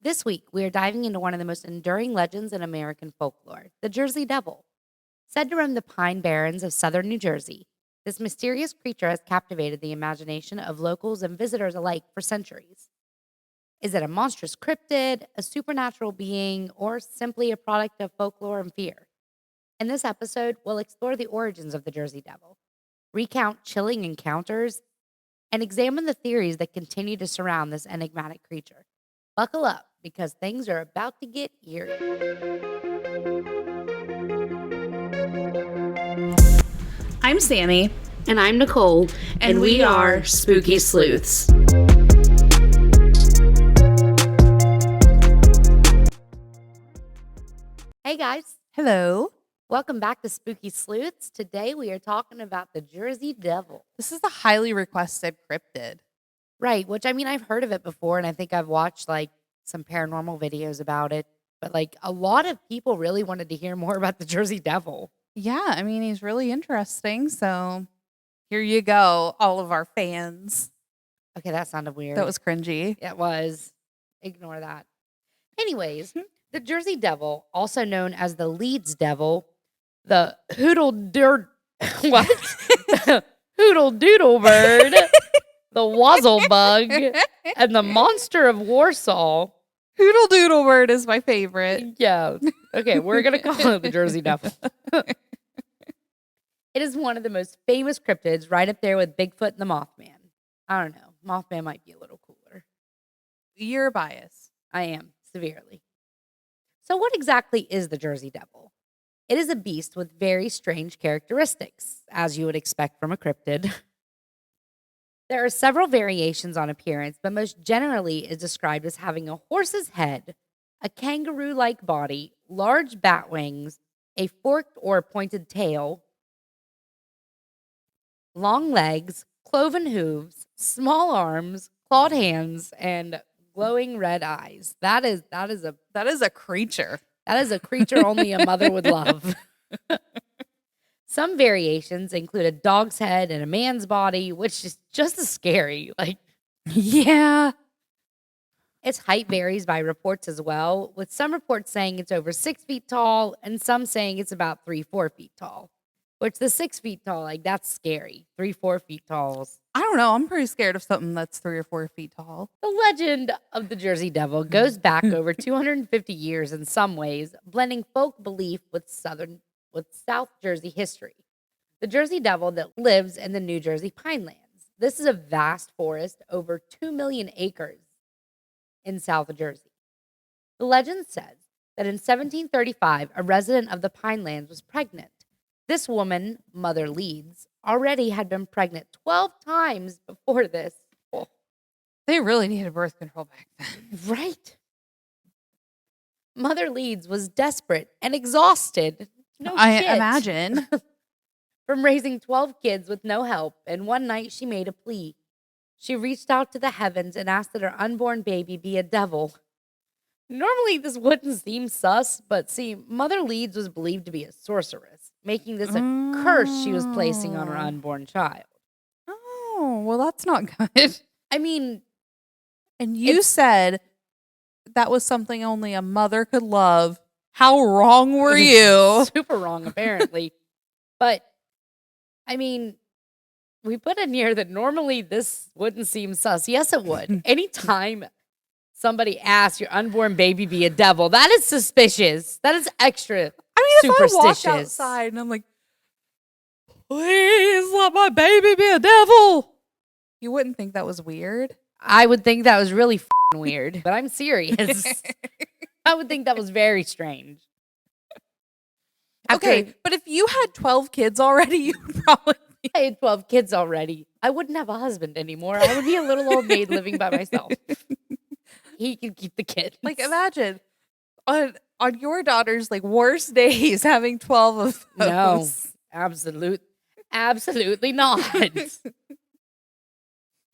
This week, we are diving into one of the most enduring legends in American folklore, the Jersey Devil. Said to roam the Pine Barrens of southern New Jersey, this mysterious creature has captivated the imagination of locals and visitors alike for centuries. Is it a monstrous cryptid, a supernatural being, or simply a product of folklore and fear? In this episode, we'll explore the origins of the Jersey Devil, recount chilling encounters, and examine the theories that continue to surround this enigmatic creature. Buckle up, because things are about to get eerie. I'm Sammy. And I'm Nicole, and we are Spooky Sleuths. Hey guys, Hello. welcome back to Spooky Sleuths. Today we are talking about the Jersey Devil. This is the highly requested cryptid. Right, which I've heard of it before, and I think I've watched some paranormal videos about it. But a lot of people really wanted to hear more about the Jersey Devil. Yeah, he's really interesting. So here you go, all of our fans. Okay, that sounded weird. That was cringy. It was. Ignore that. Anyways, the Jersey Devil, also known as the Leeds Devil, the Hoodle Doodle Bird, the Wazzle Bug, and the Monster of Warsaw. Hoodle Doodle Bird is my favorite. Yeah. Okay, we're going to call it the Jersey Devil. It is one of the most famous cryptids, right up there with Bigfoot and the Mothman. I don't know. Mothman might be a little cooler. You're biased. I am, severely. So what exactly is the Jersey Devil? It is a beast with very strange characteristics, as you would expect from a cryptid. There are several variations on appearance, but most generally is described as having a horse's head, a kangaroo-like body, large bat wings, a forked or pointed tail, long legs, cloven hooves, small arms, clawed hands, and glowing red eyes. That is a creature. That is a creature only a mother would love. Some variations include a dog's head and a man's body, which is just as scary. Yeah. Its height varies by reports as well, with some reports saying it's over 6 feet tall and some saying it's about 3-4 feet tall. Which the 6 feet tall, that's scary. 3-4 feet tall. I don't know. I'm pretty scared of something that's 3 or 4 feet tall. The legend of the Jersey Devil goes back over 250 years in some ways, blending folk belief with South Jersey history. The Jersey Devil that lives in the New Jersey Pinelands. This is a vast forest, over 2 million acres in South Jersey. The legend says that in 1735, a resident of the Pinelands was pregnant. This woman, Mother Leeds, already had been pregnant 12 times before this. Oh. They really needed birth control back then. Right. Mother Leeds was desperate and exhausted. I imagine. From raising 12 kids with no help, and one night she made a plea. She reached out to the heavens and asked that her unborn baby be a devil. Normally, this wouldn't seem sus, but see, Mother Leeds was believed to be a sorceress, making this a curse she was placing on her unborn child. Oh, well, that's not good. And you said that was something only a mother could love. How wrong were you? Super wrong, apparently. But, we put in here that normally this wouldn't seem sus. Yes, it would. Anytime somebody asks your unborn baby be a devil, that is suspicious. That is extra superstitious. If I walk outside and I'm like, please let my baby be a devil, you wouldn't think that was weird? I would think that was really weird, but I'm serious. I would think that was very strange. Okay, but if you had 12 kids already, you would probably... I had 12 kids already. I wouldn't have a husband anymore. I would be a little old maid living by myself. He could keep the kids. Imagine on your daughter's worst days having 12 of those. No, absolutely not.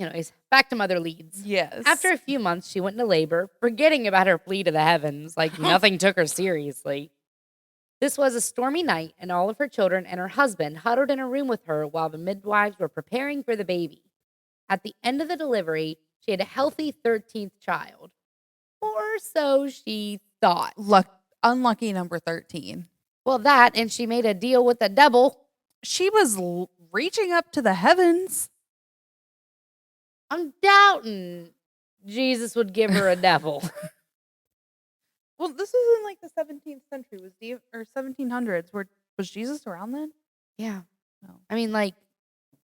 Anyways, back to Mother Leeds. Yes. After a few months, she went into labor, forgetting about her plea to the heavens, nothing took her seriously. This was a stormy night, and all of her children and her husband huddled in a room with her while the midwives were preparing for the baby. At the end of the delivery, she had a healthy 13th child. Or so she thought. Unlucky number 13. Well, that, and she made a deal with the devil. She was reaching up to the heavens. I'm doubting Jesus would give her a devil. Well, this was in like the 17th century, or 1700s. Was Jesus around then? Yeah. No. I mean, like,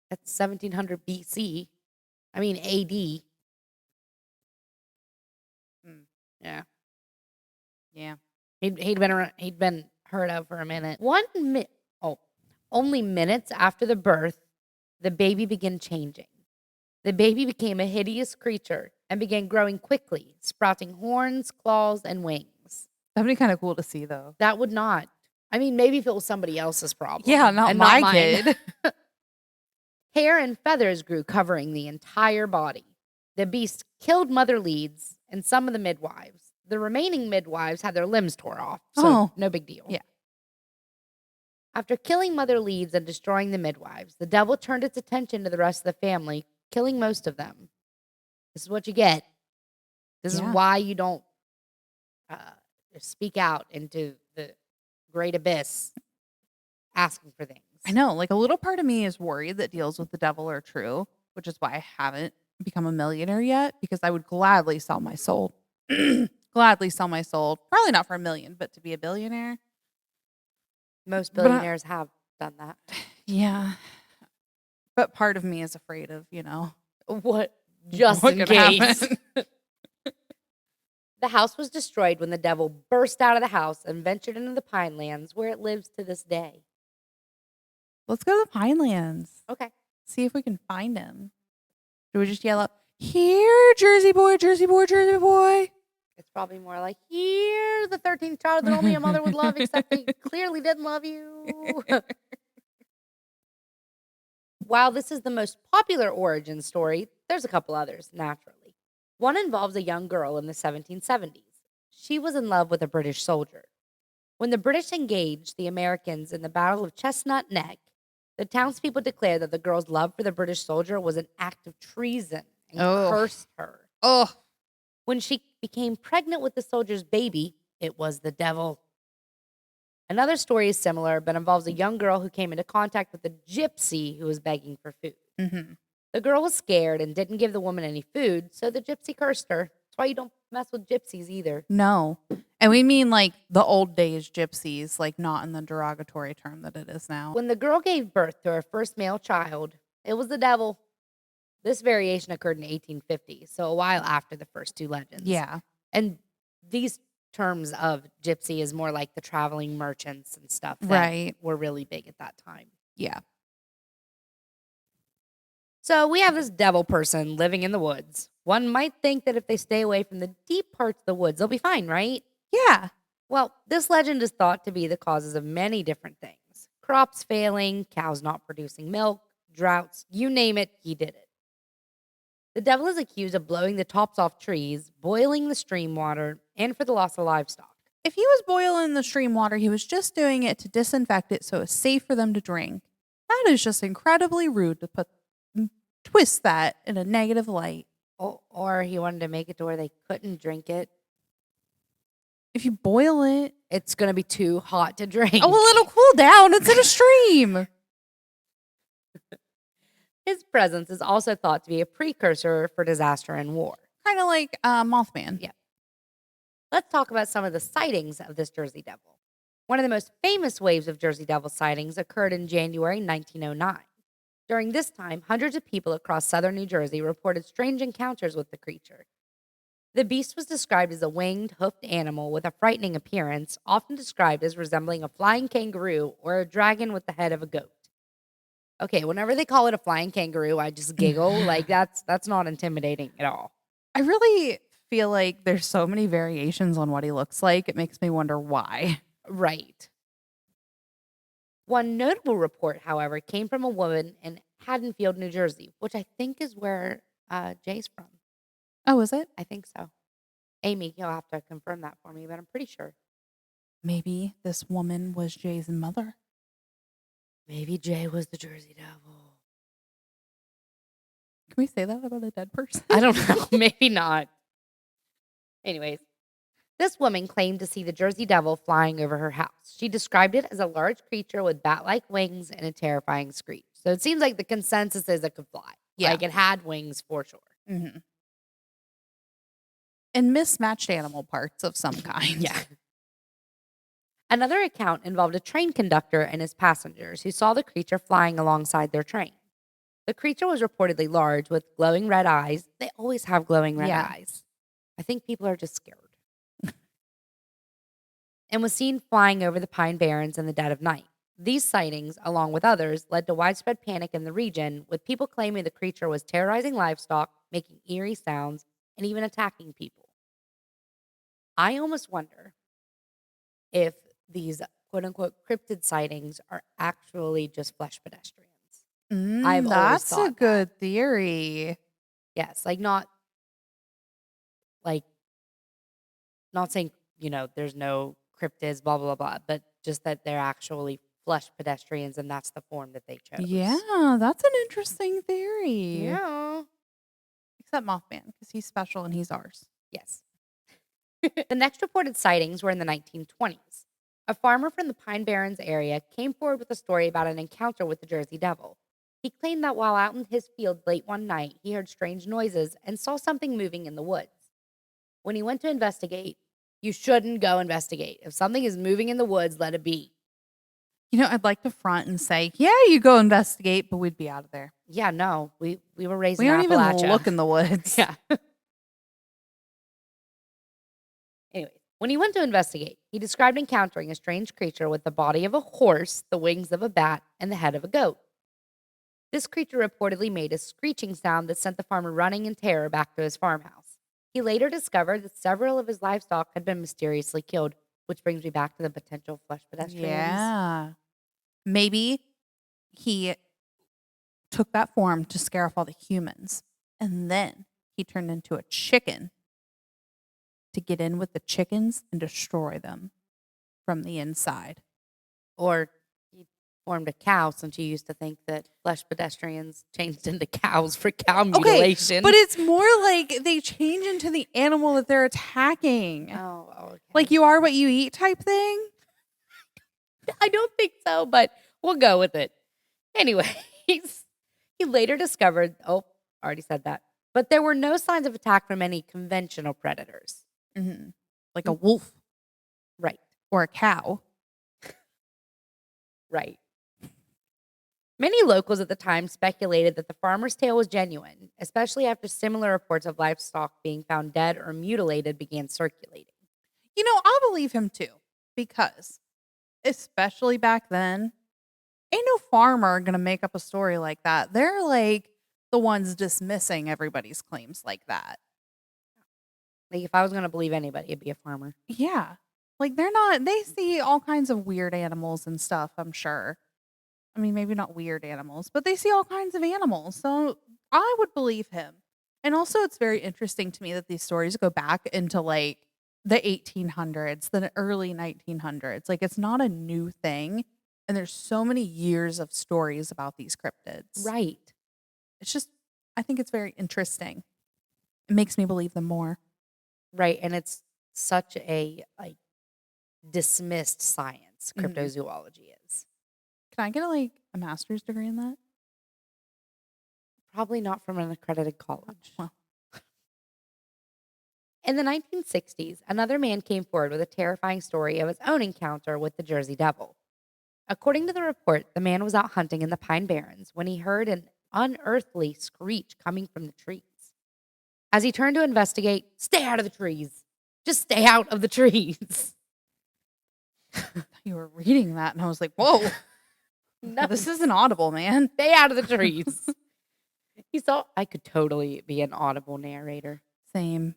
that's 1700 BC. I mean, AD. Yeah. Yeah. He'd been heard of for a minute. Only minutes after the birth, the baby began changing. The baby became a hideous creature and began growing quickly, sprouting horns, claws, and wings. That'd be kind of cool to see, though. That would not. I mean, maybe if it was somebody else's problem. Yeah, not and my not mine. kid. Hair and feathers grew covering the entire body. The beast killed Mother Leeds and some of the midwives. The remaining midwives had their limbs tore off, so no big deal. Yeah. After killing Mother Leeds and destroying the midwives, the devil turned its attention to the rest of the family, killing most of them. This is what you get. This is why you don't speak out into the great abyss asking for things. I know. Like, a little part of me is worried that deals with the devil are true, which is why I haven't become a millionaire yet, because I would gladly sell my soul. Gladly sell my soul. Probably not for $1 million, but to be a billionaire. Most billionaires have done that. Yeah. But part of me is afraid of, What? Just what in could case. happen. The house was destroyed when the devil burst out of the house and ventured into the Pine Lands, where it lives to this day. Let's go to the Pine Lands. Okay. See if we can find him. Do we just yell up, "Here, Jersey boy, Jersey boy, Jersey boy"? It's probably more like, "Here's the 13th child that only a mother would love, except they clearly didn't love you." While this is the most popular origin story, there's a couple others, naturally. One involves a young girl in the 1770s. She was in love with a British soldier. When the British engaged the Americans in the Battle of Chestnut Neck, the townspeople declared that the girl's love for the British soldier was an act of treason and cursed her. Oh. When she became pregnant with the soldier's baby, it was the devil. Another story is similar, but involves a young girl who came into contact with a gypsy who was begging for food. Mm-hmm. The girl was scared and didn't give the woman any food, so the gypsy cursed her. That's why you don't mess with gypsies either. No. And we mean like the old days gypsies, like not in the derogatory term that it is now. When the girl gave birth to her first male child, it was the devil. This variation occurred in 1850, so a while after the first two legends. Yeah. And these terms of gypsy is more like the traveling merchants and stuff that Right. were really big at that time. Yeah. So we have this devil person living in the woods. One might think that if they stay away from the deep parts of the woods, they'll be fine, right? Yeah. Well, this legend is thought to be the causes of many different things. Crops failing, cows not producing milk, droughts, you name it, he did it. The devil is accused of blowing the tops off trees, boiling the stream water, and for the loss of livestock. If he was boiling the stream water, he was just doing it to disinfect it so it's safe for them to drink. That is just incredibly rude to twist that in a negative light. Or he wanted to make it to where they couldn't drink it. If you boil it, it's going to be too hot to drink. oh, well, it'll cool down. It's in a stream. His presence is also thought to be a precursor for disaster and war. Kind of like Mothman. Yeah. Let's talk about some of the sightings of this Jersey Devil. One of the most famous waves of Jersey Devil sightings occurred in January 1909. During this time, hundreds of people across southern New Jersey reported strange encounters with the creature. The beast was described as a winged, hoofed animal with a frightening appearance, often described as resembling a flying kangaroo or a dragon with the head of a goat. Okay, whenever they call it a flying kangaroo, I just giggle. Like, that's not intimidating at all. I really feel like there's so many variations on what he looks like. It makes me wonder why. Right. One notable report, however, came from a woman in Haddonfield, New Jersey, which I think is where Jay's from. Oh, is it? I think so. Amy, you'll have to confirm that for me, but I'm pretty sure. Maybe this woman was Jay's mother. Maybe Jay was the Jersey Devil. Can we say that about a dead person? I don't know. Maybe not. Anyways, this woman claimed to see the Jersey Devil flying over her house. She described it as a large creature with bat-like wings and a terrifying screech. So it seems like the consensus is it could fly. Yeah. Like it had wings for sure. Mm-hmm. And mismatched animal parts of some kind. Yeah. Another account involved a train conductor and his passengers who saw the creature flying alongside their train. The creature was reportedly large with glowing red eyes. They always have glowing red eyes. I think people are just scared. And was seen flying over the Pine Barrens in the dead of night. These sightings, along with others, led to widespread panic in the region, with people claiming the creature was terrorizing livestock, making eerie sounds, and even attacking people. I almost wonder if these quote-unquote cryptid sightings are actually just flesh pedestrians. I've always That's a thought good theory. Yes, not saying, there's no cryptids, blah, blah, blah, but just that they're actually flesh pedestrians and that's the form that they chose. Yeah, that's an interesting theory. Yeah. Except Mothman, because he's special and he's ours. Yes. The next reported sightings were in the 1920s. A farmer from the Pine Barrens area came forward with a story about an encounter with the Jersey Devil. He claimed that while out in his field late one night, he heard strange noises and saw something moving in the woods. When he went to investigate, you shouldn't go investigate. If something is moving in the woods, let it be. I'd like to front and say, yeah, you go investigate, but we'd be out of there. Yeah, no. We were raised We in don't even Appalachia. look in the woods. Yeah. Anyway, when he went to investigate, he described encountering a strange creature with the body of a horse, the wings of a bat, and the head of a goat. This creature reportedly made a screeching sound that sent the farmer running in terror back to his farmhouse. He later discovered that several of his livestock had been mysteriously killed, which brings me back to the potential flesh pedestrians. Yeah. Maybe he took that form to scare off all the humans, and then he turned into a chicken to get in with the chickens and destroy them from the inside. Or he formed a cow, since you used to think that flesh pedestrians changed into cows for cow mutilation. But it's more like they change into the animal that they're attacking. Oh, okay. Like you are what you eat type thing? I don't think so, but we'll go with it. Anyways, he later discovered, I already said that, but there were no signs of attack from any conventional predators. Mm-hmm. Like a wolf. Right. Or a cow. Right. Many locals at the time speculated that the farmer's tale was genuine, especially after similar reports of livestock being found dead or mutilated began circulating. I'll believe him too, because especially back then, ain't no farmer gonna make up a story like that. They're like the ones dismissing everybody's claims like that. Like if I was going to believe anybody, it'd be a farmer. Yeah. Like they see all kinds of weird animals and stuff, I'm sure. I mean, maybe not weird animals, but they see all kinds of animals. So I would believe him. And also it's very interesting to me that these stories go back into like the 1800s, the early 1900s. Like it's not a new thing. And there's so many years of stories about these cryptids. Right. It's just, I think it's very interesting. It makes me believe them more. Right. And it's such a dismissed science, cryptozoology is. Can I get a master's degree in that? Probably not from an accredited college. Well. In the 1960s, another man came forward with a terrifying story of his own encounter with the Jersey Devil. According to the report, the man was out hunting in the Pine Barrens when he heard an unearthly screech coming from the trees. As he turned to investigate, stay out of the trees. Just stay out of the trees. You were reading that and I was like, whoa. No, this isn't audible, man. Stay out of the trees. He thought I could totally be an audible narrator. Same.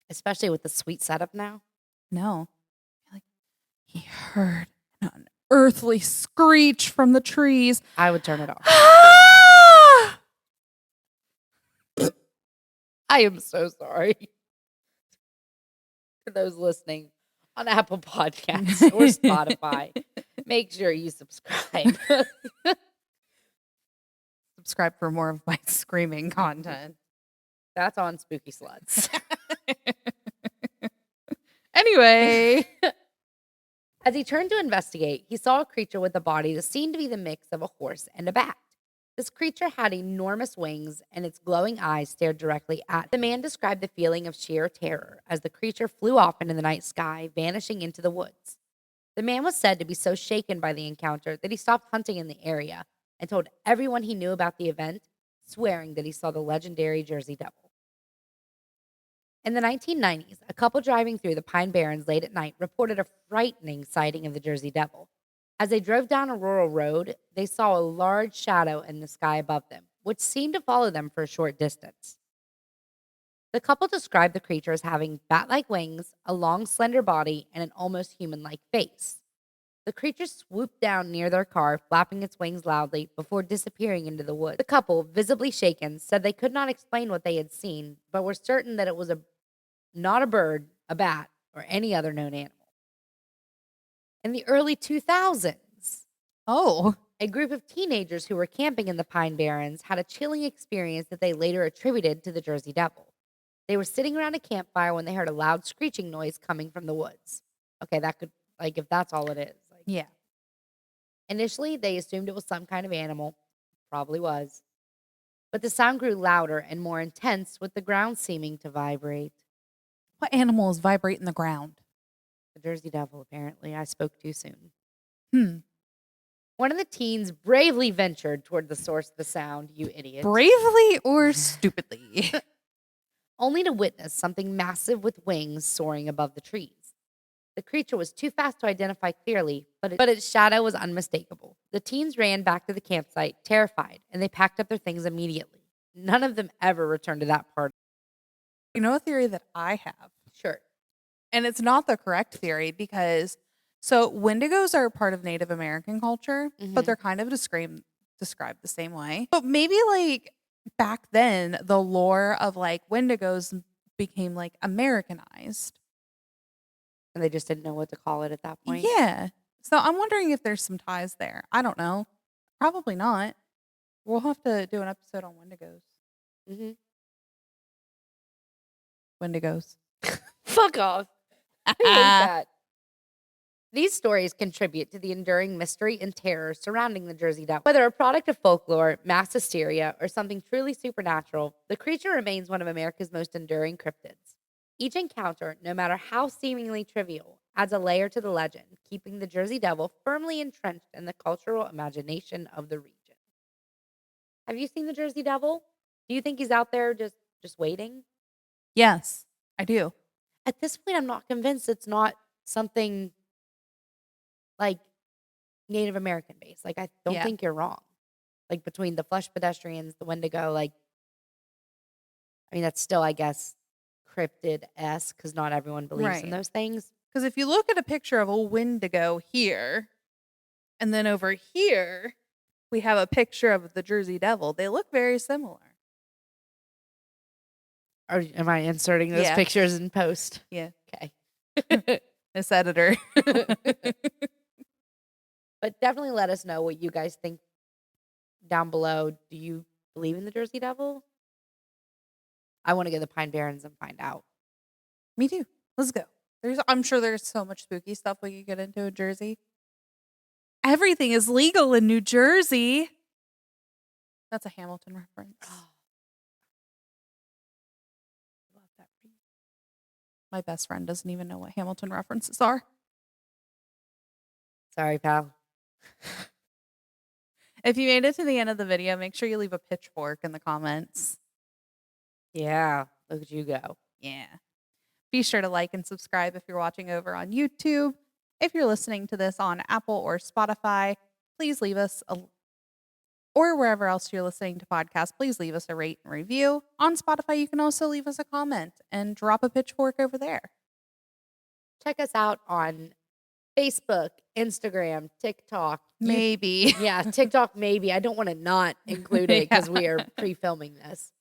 Especially with the sweet setup now. No. He heard an unearthly screech from the trees. I would turn it off. I am so sorry. For those listening on Apple Podcasts or Spotify, make sure you subscribe. Subscribe for more of my screaming content. That's on Spooky Sleuths. Anyway. As he turned to investigate, he saw a creature with a body that seemed to be the mix of a horse and a bat. This creature had enormous wings, and its glowing eyes stared directly at him. The man described the feeling of sheer terror as the creature flew off into the night sky, vanishing into the woods. The man was said to be so shaken by the encounter that he stopped hunting in the area and told everyone he knew about the event, swearing that he saw the legendary Jersey Devil. In the 1990s, a couple driving through the Pine Barrens late at night reported a frightening sighting of the Jersey Devil. As they drove down a rural road, they saw a large shadow in the sky above them, which seemed to follow them for a short distance. The couple described the creature as having bat-like wings, a long, slender body, and an almost human-like face. The creature swooped down near their car, flapping its wings loudly before disappearing into the woods. The couple, visibly shaken, said they could not explain what they had seen, but were certain that it was not a bird, a bat, or any other known animal. In the early 2000s, a group of teenagers who were camping in the Pine Barrens had a chilling experience that they later attributed to the Jersey Devil. They were sitting around a campfire when they heard a loud screeching noise coming from the woods. Okay, that could, if that's all it is. Yeah. Initially, they assumed it was some kind of animal. Probably was. But the sound grew louder and more intense, with the ground seeming to vibrate. What animal is vibrating the ground? The Jersey Devil, apparently. I spoke too soon. One of the teens bravely ventured toward the source of the sound, you idiot. Bravely or stupidly? Only to witness something massive with wings soaring above the trees. The creature was too fast to identify clearly, but its shadow was unmistakable. The teens ran back to the campsite, terrified, and they packed up their things immediately. None of them ever returned to that part. You know a theory that I have? Sure. And it's not the correct theory because, so Wendigos are a part of Native American culture, but they're kind of described the same way. But maybe back then, the lore of Wendigos became Americanized. And they just didn't know what to call it at that point? Yeah. So I'm wondering if there's some ties there. I don't know. Probably not. We'll have to do an episode on Wendigos. Wendigos. Fuck off. I hate that. These stories contribute to the enduring mystery and terror surrounding the Jersey Devil. Whether a product of folklore, mass hysteria, or something truly supernatural, the creature remains one of America's most enduring cryptids. Each encounter, no matter how seemingly trivial, adds a layer to the legend, keeping the Jersey Devil firmly entrenched in the cultural imagination of the region. Have you seen the Jersey Devil? Do you think he's out there just waiting? Yes, I do. At this point, I'm not convinced it's not something Native American based. I don't think you're wrong. Between the flesh pedestrians, the Wendigo, that's still, I guess, cryptid-esque because not everyone believes in those things. Because if you look at a picture of a Wendigo here, and then over here, we have a picture of the Jersey Devil, they look very similar. Am I inserting those pictures in post? Yeah. Okay. This editor. But definitely let us know what you guys think down below. Do you believe in the Jersey Devil? I want to go to the Pine Barrens and find out. Me too. Let's go. I'm sure there's so much spooky stuff we could get into in Jersey. Everything is legal in New Jersey. That's a Hamilton reference. Oh. Love that. My best friend doesn't even know what Hamilton references are. Sorry, pal. If you made it to the end of the video, make sure you leave a pitchfork in the comments. Yeah, look at you go. Yeah. Be sure to like and subscribe if you're watching over on YouTube. If you're listening to this on Apple or Spotify, please leave us or wherever else you're listening to podcasts, please leave us a rate and review. On Spotify, you can also leave us a comment and drop a pitchfork over there. Check us out on Facebook, Instagram, TikTok. Maybe. Yeah, TikTok maybe. I don't want to not include it because we are pre-filming this.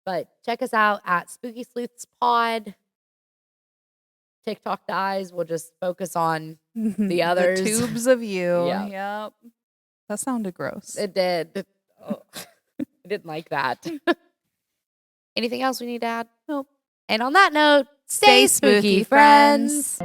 But check us out at Spooky Sleuths Pod. TikTok dies. We'll just focus on the others. The tubes of you. Yeah. Yep. That sounded gross. It did. Oh, I didn't like that. Anything else we need to add? Nope. And on that note, Stay spooky, friends.